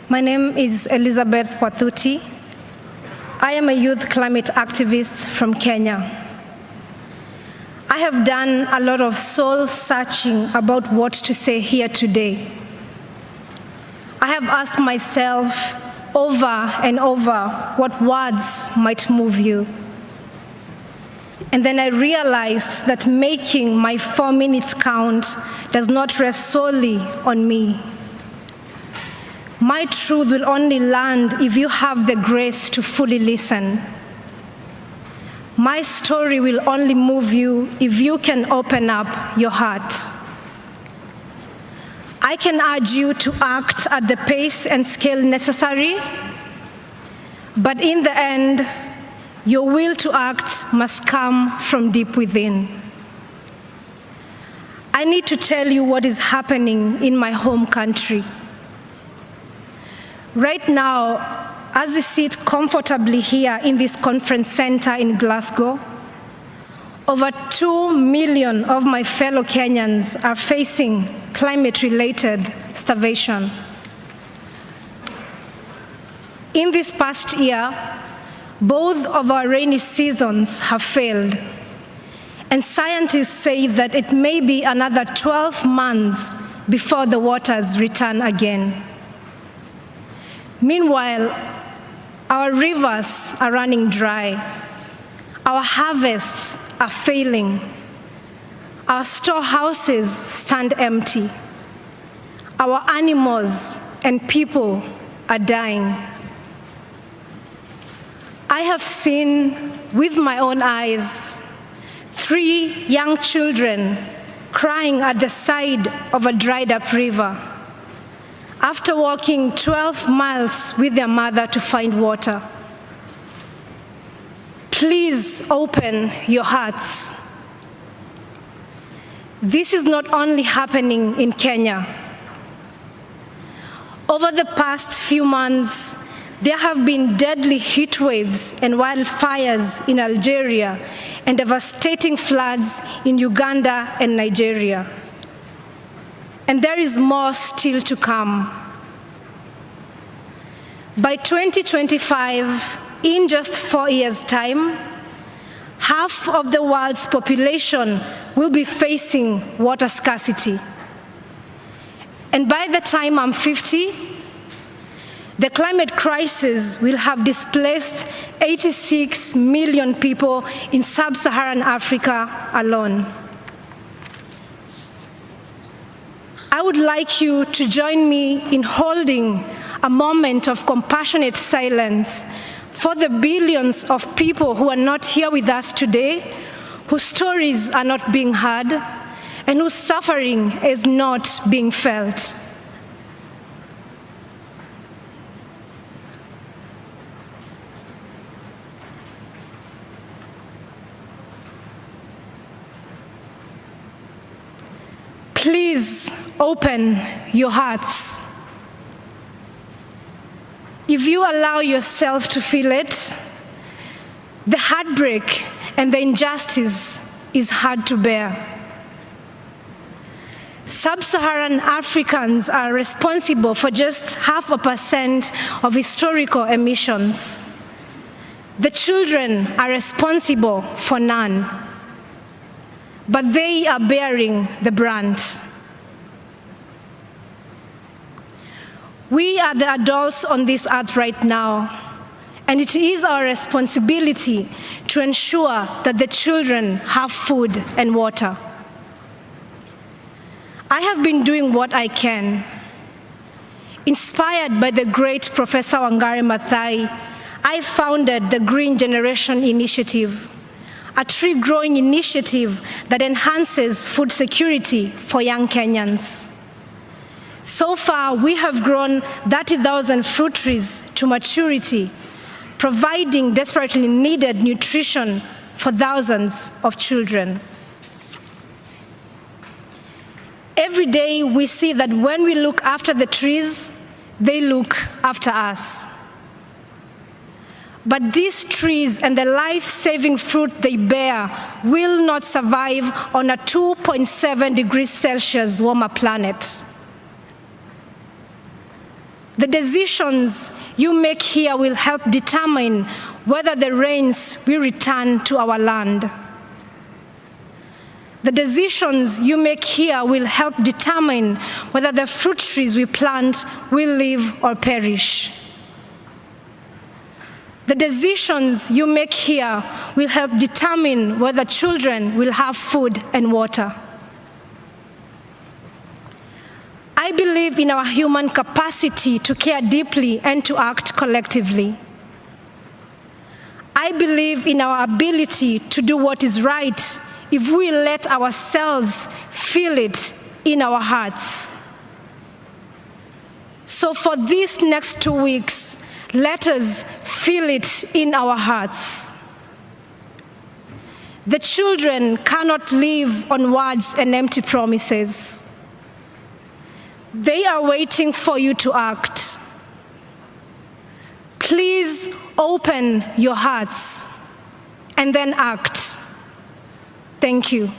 My name is Elizabeth Wathuti. I am a youth climate activist from Kenya. I have done a lot of soul searching about what to say here today. I have asked myself over and over what words might move you. And then I realized that making my 4 minutes count does not rest solely on me. My truth will only land if you have the grace to fully listen. My story will only move you if you can open up your heart. I can urge you to act at the pace and scale necessary, but in the end, your will to act must come from deep within. I need to tell you what is happening in my home country. Right now, as we sit comfortably here in this conference center in Glasgow, over 2 million of my fellow Kenyans are facing climate-related starvation. In this past year, both of our rainy seasons have failed, and scientists say that it may be another 12 months before the waters return again. Meanwhile, our rivers are running dry, our harvests are failing, our storehouses stand empty, our animals and people are dying. I have seen with my own eyes 3 young children crying at the side of a dried up river after walking 12 miles with their mother to find water. Please open your hearts. This is not only happening in Kenya. Over the past few months, there have been deadly heat waves and wildfires in Algeria and devastating floods in Uganda and Nigeria. And there is more still to come. By 2025, in just 4 years' time, half of the world's population will be facing water scarcity. And by the time I'm 50, the climate crisis will have displaced 86 million people in sub-Saharan Africa alone. I would like you to join me in holding a moment of compassionate silence for the billions of people who are not here with us today, whose stories are not being heard, and whose suffering is not being felt. Please open your hearts. If you allow yourself to feel it, the heartbreak and the injustice is hard to bear. Sub-Saharan Africans are responsible for just 0.5% of historical emissions. The children are responsible for none, but they are bearing the brunt. We are the adults on this earth right now, and it is our responsibility to ensure that the children have food and water. I have been doing what I can. Inspired by the great Professor Wangari Maathai, I founded the Green Generation Initiative, a tree-growing initiative that enhances food security for young Kenyans. So far, we have grown 30,000 fruit trees to maturity, providing desperately needed nutrition for thousands of children. Every day, we see that when we look after the trees, they look after us. But these trees and the life-saving fruit they bear will not survive on a 2.7 degrees Celsius warmer planet. The decisions you make here will help determine whether the rains will return to our land. The decisions you make here will help determine whether the fruit trees we plant will live or perish. The decisions you make here will help determine whether children will have food and water. I believe in our human capacity to care deeply and to act collectively. I believe in our ability to do what is right if we let ourselves feel it in our hearts. So for these next 2 weeks, let us feel it in our hearts. The children cannot live on words and empty promises. They are waiting for you to act. Please open your hearts and then act. Thank you.